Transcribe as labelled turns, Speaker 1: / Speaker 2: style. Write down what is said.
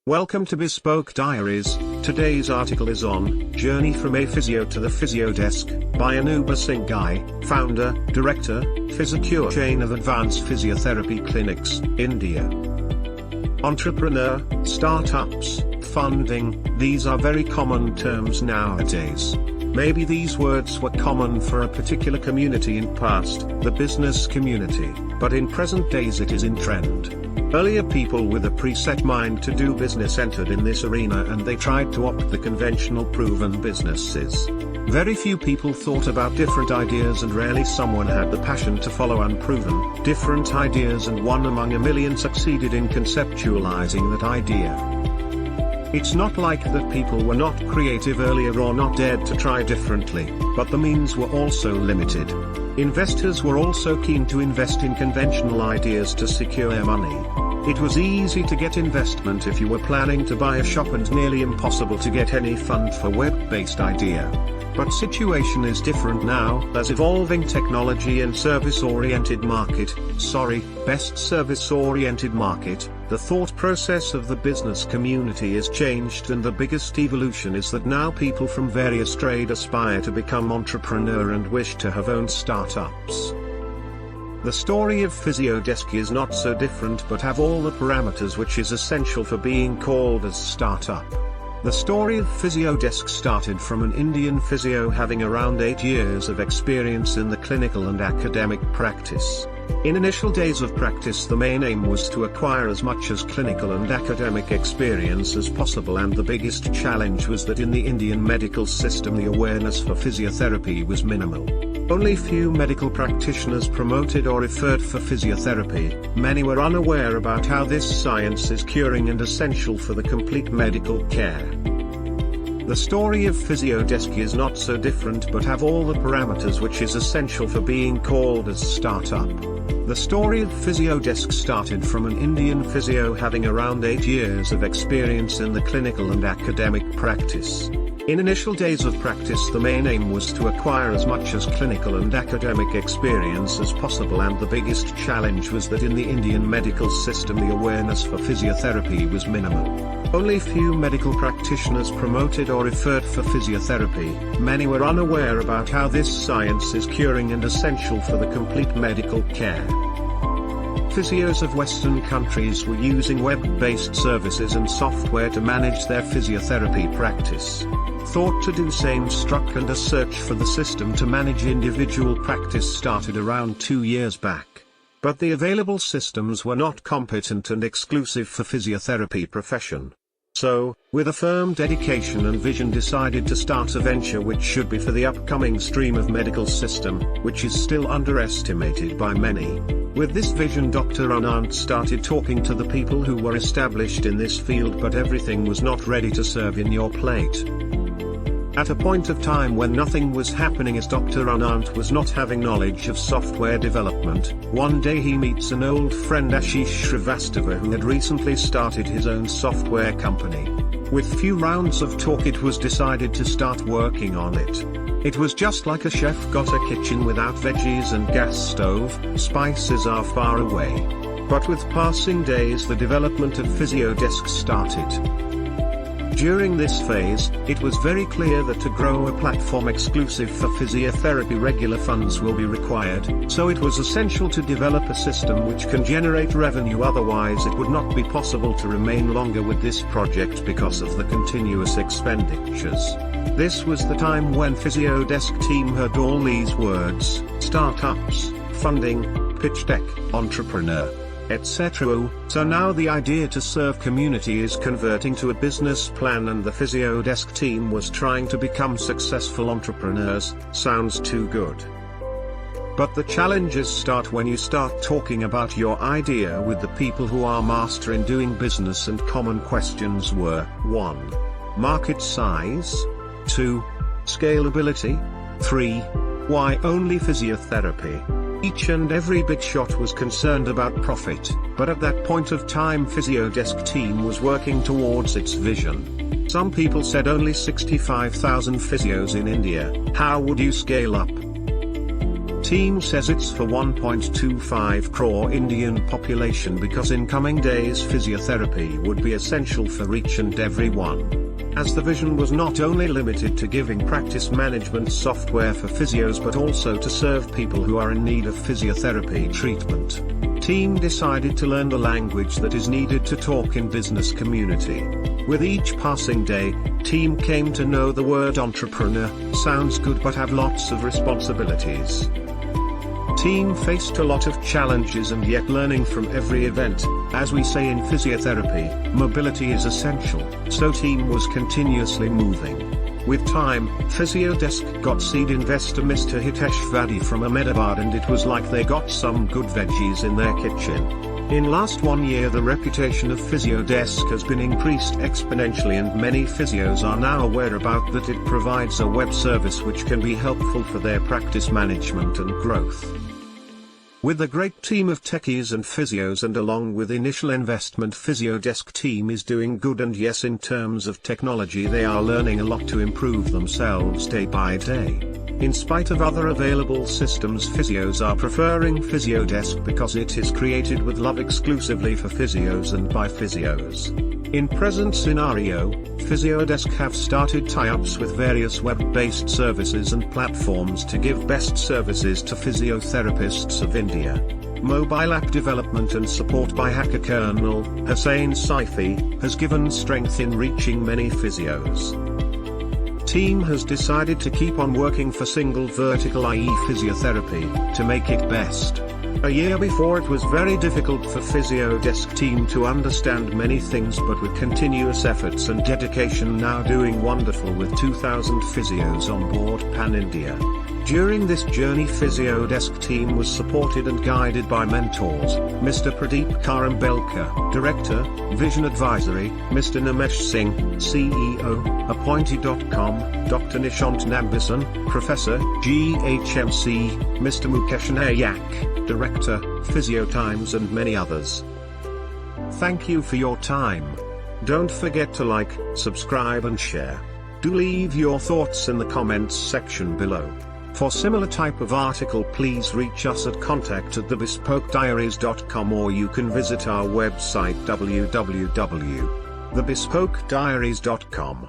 Speaker 1: Welcome to Bespoke Diaries. Today's article is on Journey from A Physio to the Physiodesk by Anubha Singhai, founder, director, PhysiQure chain of advanced physiotherapy clinics, India. Entrepreneur, startups, funding, these are very common terms nowadays. Maybe these words were common for a particular community in past, the business community, but in present days it is in trend. Earlier people with a preset mind to do business entered in this arena and they tried to opt the conventional proven businesses. Very few people thought about different ideas and rarely someone had the passion to follow unproven, different ideas, and one among a million succeeded in conceptualizing that idea. It's not like that people were not creative earlier or not dared to try differently, but the means were also limited. Investors were also keen to invest in conventional ideas to secure money. It was easy to get investment if you were planning to buy a shop and nearly impossible to get any fund for web-based idea. But situation is different now, as evolving technology and service-oriented market, best service-oriented market, the thought process of the business community is changed, and the biggest evolution is that now people from various trade aspire to become entrepreneur and wish to have own startups. The story of Physiodesk is not so different but have all the parameters which is essential for being called as startup. The story of Physiodesk started from an Indian physio having around 8 years of experience in the clinical and academic practice. In initial days of practice, the main aim was to acquire as much as clinical and academic experience as possible, and the biggest challenge was that in the Indian medical system the awareness for physiotherapy was minimal. Only few medical practitioners promoted or referred for physiotherapy. Many were unaware about how this science is curing and essential for the complete medical care. The story of Physiodesk is not so different but have all the parameters which is essential for being called as startup. The story of Physiodesk started from an Indian physio having around 8 years of experience in the clinical and academic practice. In initial days of practice, the main aim was to acquire as much as clinical and academic experience as possible, and the biggest challenge was that in the Indian medical system the awareness for physiotherapy was minimal. Only few medical practitioners promoted or referred for physiotherapy. Many were unaware about how this science is curing and essential for the complete medical care. Physios of Western countries were using web-based services and software to manage their physiotherapy practice. Thought to do same struck, and a search for the system to manage individual practice started around 2 years back. But the available systems were not competent and exclusive for physiotherapy profession. So, with a firm dedication and vision, decided to start a venture which should be for the upcoming stream of medical system, which is still underestimated by many. With this vision, Dr. Anant started talking to the people who were established in this field, but everything was not ready to serve in your plate. At a point of time when nothing was happening, as Dr. Anant was not having knowledge of software development, one day he meets an old friend, Ashish Shrivastava, who had recently started his own software company. With few rounds of talk it was decided to start working on it. It was just like a chef got a kitchen without veggies and gas stove, spices are far away. But with passing days the development of Physiodesk started. During this phase, it was very clear that to grow a platform exclusive for physiotherapy regular funds will be required, so it was essential to develop a system which can generate revenue, otherwise it would not be possible to remain longer with this project because of the continuous expenditures. This was the time when Physiodesk team heard all these words: startups, funding, pitch deck, entrepreneur, etc. So now the idea to serve community is converting to a business plan, and the Physiodesk team was trying to become successful entrepreneurs. Sounds too good. But the challenges start when you start talking about your idea with the people who are master in doing business, and common questions were: 1. Market size. 2. Scalability. 3. Why only physiotherapy? Each and every big shot was concerned about profit, but at that point of time Physiodesk team was working towards its vision. Some people said only 65,000 physios in India, how would you scale up? Team says it's for 1.25 crore Indian population because in coming days physiotherapy would be essential for each and everyone. As the vision was not only limited to giving practice management software for physios but also to serve people who are in need of physiotherapy treatment. Team decided to learn the language that is needed to talk in business community. With each passing day, Team came to know the word entrepreneur sounds good but have lots of responsibilities. Team faced a lot of challenges and yet learning from every event. As we say in physiotherapy, mobility is essential, so Team was continuously moving. With time, Physiodesk got seed investor Mr. Hitesh Vadi from Ahmedabad and it was like they got some good veggies in their kitchen. In last 1 year the reputation of Physiodesk has been increased exponentially and many physios are now aware about that it provides a web service which can be helpful for their practice management and growth. With a great team of techies and physios and along with initial investment Physiodesk team is doing good and yes in terms of technology they are learning a lot to improve themselves day by day. In spite of other available systems physios are preferring Physiodesk because it is created with love exclusively for physios and by physios. In present scenario, Physiodesk have started tie-ups with various web-based services and platforms to give best services to physiotherapists of India. Mobile app development and support by hacker Colonel Hussain Saifi has given strength in reaching many physios. Team has decided to keep on working for single vertical i.e. physiotherapy, to make it best. A year before it was very difficult for Physiodesk team to understand many things but with continuous efforts and dedication now doing wonderful with 2,000 physios on board pan-India. During this journey Physiodesk team was supported and guided by mentors, Mr. Pradeep Karambelkar, Director, Vision Advisory, Mr. Nimesh Singh, CEO, Appointee.com, Dr. Nishant Nambisan, Professor, GHMC, Mr. Mukesh Nayak, Director, PhysioTimes and many others. Thank you for your time. Don't forget to like, subscribe and share. Do leave your thoughts in the comments section below. For similar type of article please reach us at contact@thebespokediaries.com or you can visit our website www.thebespokediaries.com.